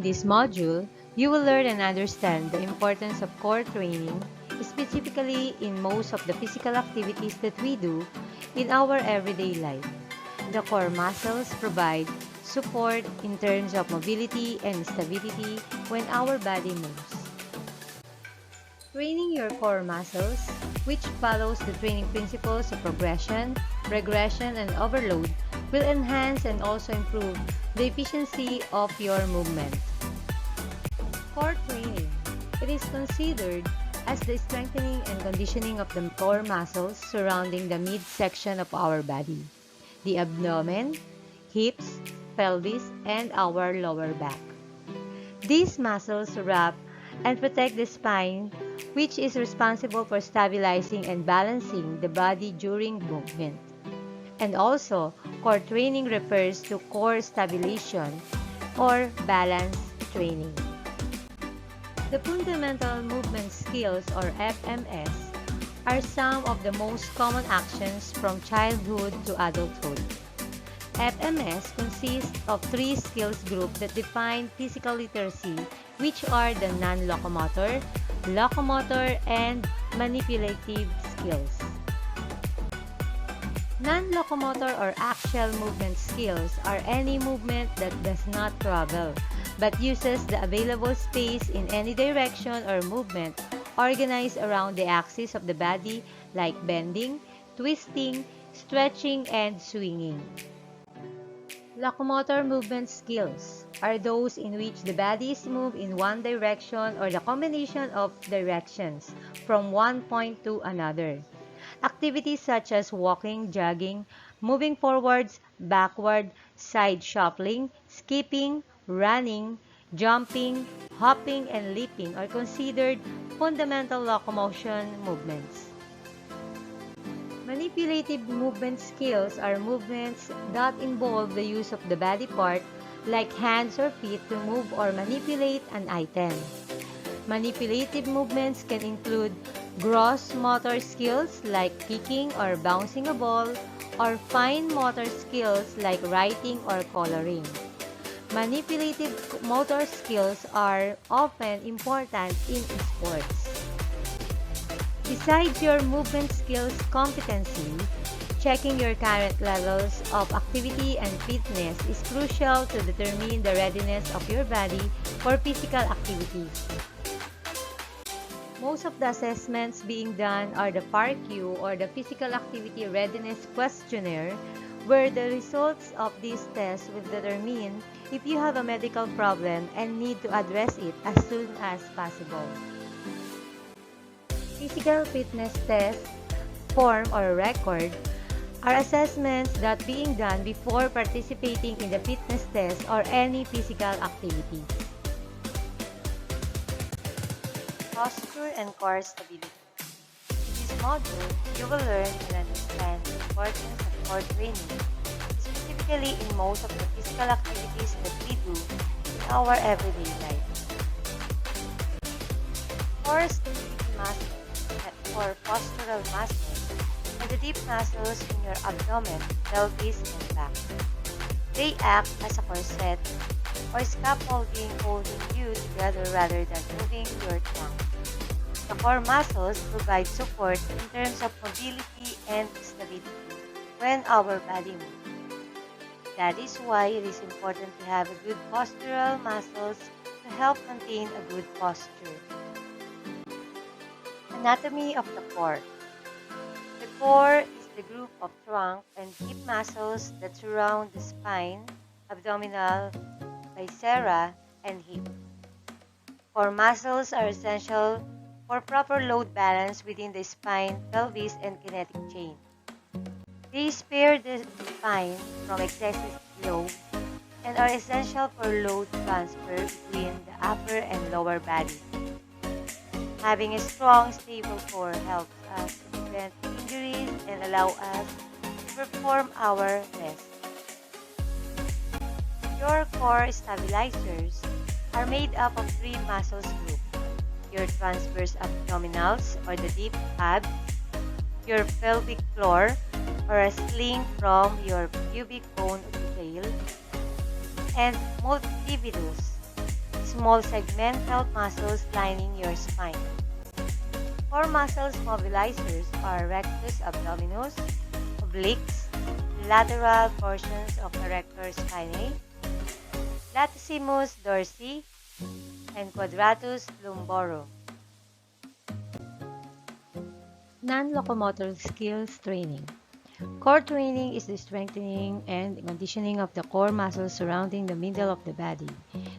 this module, you will learn and understand the importance of core training, specifically in most of the physical activities that we do in our everyday life. The core muscles provide support in terms of mobility and stability when our body moves. Training your core muscles, which follows the training principles of progression, regression, and overload, will enhance and also improve the efficiency of your movement. Core training. It is considered as the strengthening and conditioning of the core muscles surrounding the midsection of our body, the abdomen, hips, pelvis, and our lower back. These muscles wrap and protect the spine, which is responsible for stabilizing and balancing the body during movement. And also, core training refers to core stabilization or balance training. The fundamental movement skills or FMS are some of the most common actions from childhood to adulthood. FMS consists of three skills groups that define physical literacy, which are the non-locomotor, locomotor, and manipulative skills. Non-locomotor or axial movement skills are any movement that does not travel, but uses the available space in any direction or movement organized around the axis of the body, like bending, twisting, stretching, and swinging. Locomotor movement skills are those in which the body is moved in one direction or the combination of directions from one point to another. Activities such as walking, jogging, moving forwards, backward, side shuffling, skipping, running, jumping, hopping, and leaping are considered fundamental locomotion movements. Manipulative movement skills are movements that involve the use of the body part, like hands or feet, to move or manipulate an item. Manipulative movements can include gross motor skills like kicking or bouncing a ball, or fine motor skills like writing or coloring. Manipulative motor skills are often important in sports. Besides your movement skills competency, checking your current levels of activity and fitness is crucial to determine the readiness of your body for physical activities. Most of the assessments being done are the PARQ or the Physical Activity Readiness Questionnaire, where the results of these tests will determine if you have a medical problem and need to address it as soon as possible. Physical fitness test, form, or record are assessments that being done before participating in the fitness test or any physical activity. Posture and core stability. In this module, you will learn and understand the importance of core training, specifically in most of the physical activities that we do in our everyday life. Core stability muscles or postural muscles are the deep muscles in your abdomen, pelvis, and back. They act as a corset or scaffolding holding you together rather than moving your trunk. The core muscles provide support in terms of mobility and stability when our body moves. That is why it is important to have a good postural muscles to help maintain a good posture. Anatomy of the core. The core is the group of trunk and hip muscles that surround the spine, abdominal, viscera, and hip. Core muscles are essential for proper load balance within the spine, pelvis, and kinetic chain. They spare the spine from excessive load and are essential for load transfer between the upper and lower body. Having a strong, stable core helps us prevent injuries and allow us to perform our best. Your core stabilizers are made up of three muscles groups: your transverse abdominals or the deep abs, your pelvic floor or a sling from your pubic bone to the tail, and multifidus small segmental muscles lining your spine. Core muscles mobilizers are rectus abdominis, obliques, lateral portions of erector spinae, latissimus dorsi, and quadratus lumborum. Non-locomotor skills training. Core training is the strengthening and conditioning of the core muscles surrounding the middle of the body,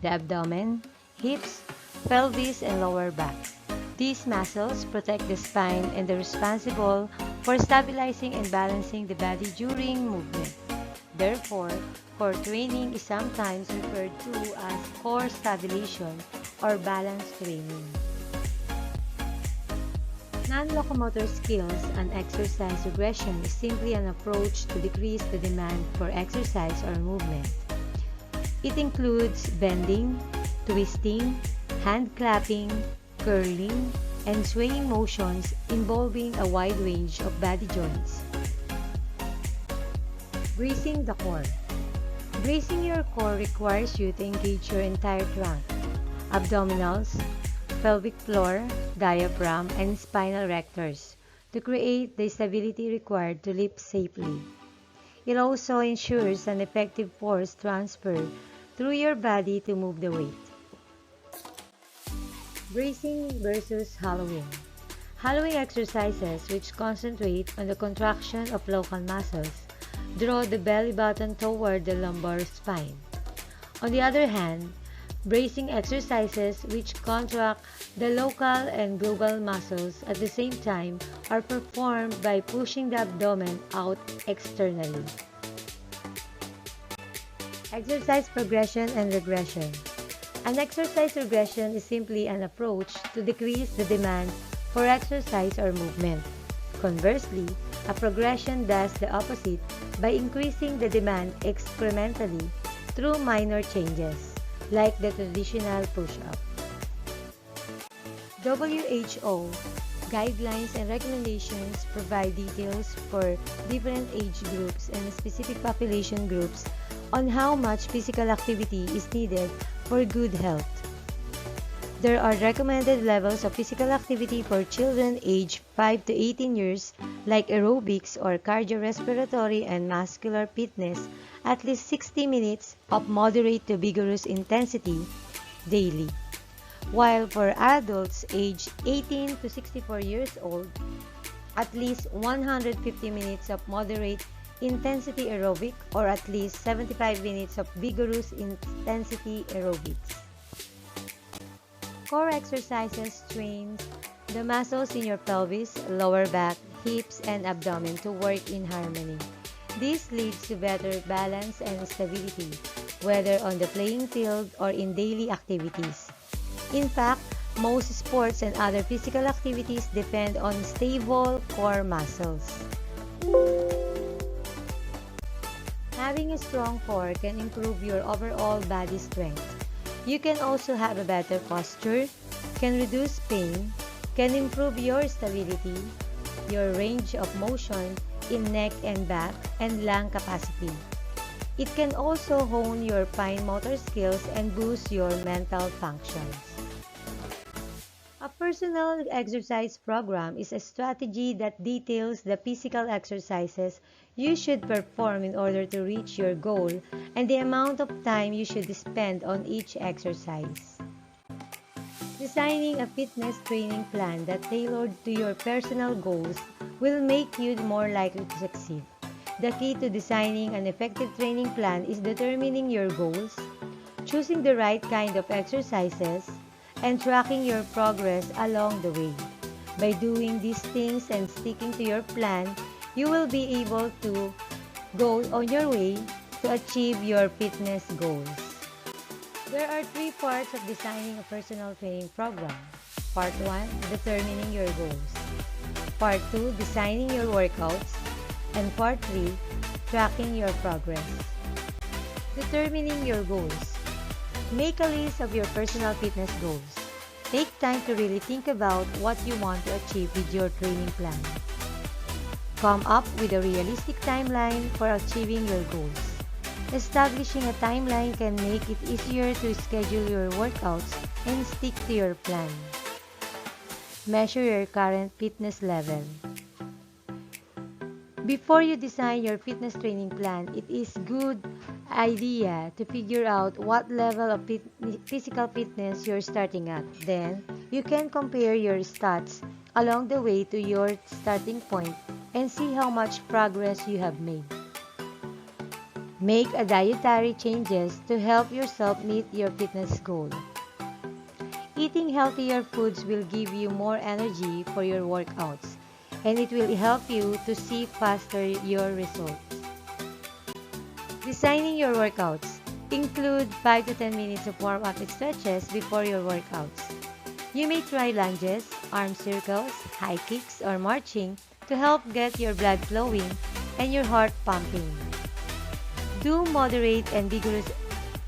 the abdomen, hips, pelvis, and lower back. These muscles protect the spine and are responsible for stabilizing and balancing the body during movement. Therefore, core training is sometimes referred to as core stabilization or balance training. Non-locomotor skills and exercise regression is simply an approach to decrease the demand for exercise or movement. It includes bending, twisting, hand clapping, curling, and swaying motions involving a wide range of body joints. Bracing the core. Bracing your core requires you to engage your entire trunk, abdominals, pelvic floor, diaphragm, and spinal rectors to create the stability required to lift safely. It also ensures an effective force transfer through your body to move the weight. Bracing versus hollowing. Hollowing exercises, which concentrate on the contraction of local muscles, draw the belly button toward the lumbar spine. On the other hand, bracing exercises, which contract the local and global muscles at the same time, are performed by pushing the abdomen out externally. Exercise progression and regression. An exercise regression is simply an approach to decrease the demand for exercise or movement. Conversely, a progression does the opposite by increasing the demand incrementally through minor changes, like the traditional push-up. WHO guidelines and recommendations provide details for different age groups and specific population groups on how much physical activity is needed for good health. There are recommended levels of physical activity for children aged 5 to 18 years, like aerobics or cardiorespiratory and muscular fitness, at least 60 minutes of moderate to vigorous intensity daily. While for adults aged 18 to 64 years old, at least 150 minutes of moderate intensity aerobic or at least 75 minutes of vigorous intensity aerobics. Core exercises trains the muscles in your pelvis, lower back, hips, and abdomen to work in harmony. This leads to better balance and stability, whether on the playing field or in daily activities. In fact, most sports and other physical activities depend on stable core muscles. Having a strong core can improve your overall body strength. You can also have a better posture, can reduce pain, can improve your stability, your range of motion in neck and back, and lung capacity. It can also hone your fine motor skills and boost your mental functions. A personal exercise program is a strategy that details the physical exercises you should perform in order to reach your goal and the amount of time you should spend on each exercise. Designing a fitness training plan that tailored to your personal goals will make you more likely to succeed. The key to designing an effective training plan is determining your goals, choosing the right kind of exercises, and tracking your progress along the way. By doing these things and sticking to your plan, you will be able to go on your way to achieve your fitness goals. There are 3 parts of designing a personal training program. Part 1, determining your goals. Part 2, designing your workouts. And Part 3, tracking your progress. Determining your goals. Make a list of your personal fitness goals. Take time to really think about what you want to achieve with your training plan. Come up with a realistic timeline for achieving your goals. Establishing a timeline can make it easier to schedule your workouts and stick to your plan. Measure your current fitness level. Before you design your fitness training plan, it is good idea to figure out what level of physical fitness you're starting at. Then, you can compare your stats along the way to your starting point and see how much progress you have made. Make a dietary changes to help yourself meet your fitness goal. Eating healthier foods will give you more energy for your workouts, and it will help you to see faster your results. Designing your workouts. Include 5 to 10 minutes of warm-up stretches before your workouts. You may try lunges, arm circles, high kicks, or marching to help get your blood flowing and your heart pumping. Do moderate and vigorous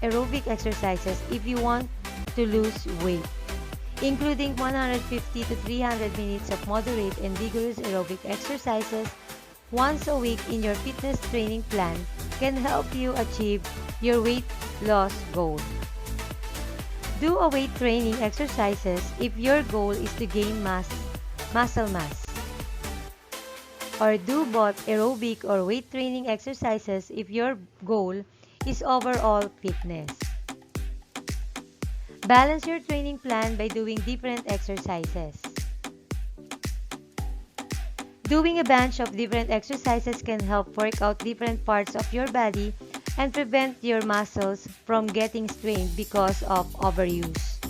aerobic exercises if you want to lose weight, including 150 to 300 minutes of moderate and vigorous aerobic exercises once a week in your fitness training plan can help you achieve your weight loss goal. Do a weight training exercises if your goal is to gain muscle mass. Or do both aerobic or weight training exercises if your goal is overall fitness. Balance your training plan by doing different exercises. Doing a bunch of different exercises can help work out different parts of your body and prevent your muscles from getting strained because of overuse.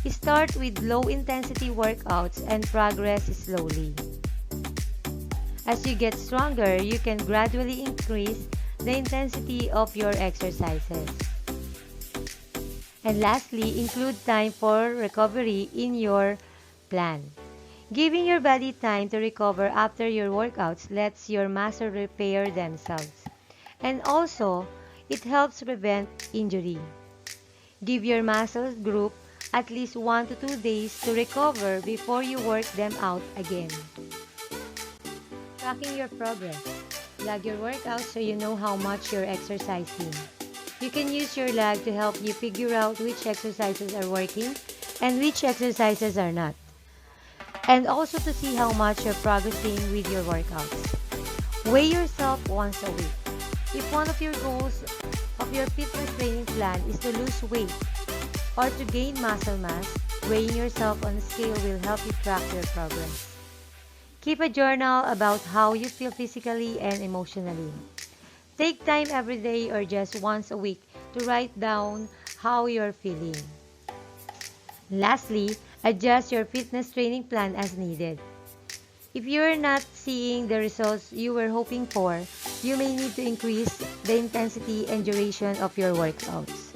Start with low-intensity workouts and progress slowly. As you get stronger, you can gradually increase the intensity of your exercises. And lastly, include time for recovery in your plan. Giving your body time to recover after your workouts lets your muscles repair themselves. And also, it helps prevent injury. Give your muscles group at least 1 to 2 days to recover before you work them out again. Tracking your progress. Log your workouts so you know how much you're exercising. You can use your log to help you figure out which exercises are working and which exercises are not. And also to see how much you're progressing with your workouts. Weigh yourself once a week. If one of your goals of your fitness training plan is to lose weight or to gain muscle mass, weighing yourself on a scale will help you track your progress. Keep a journal about how you feel physically and emotionally. Take time every day or just once a week to write down how you're feeling. Lastly, adjust your fitness training plan as needed. If you're not seeing the results you were hoping for, you may need to increase the intensity and duration of your workouts.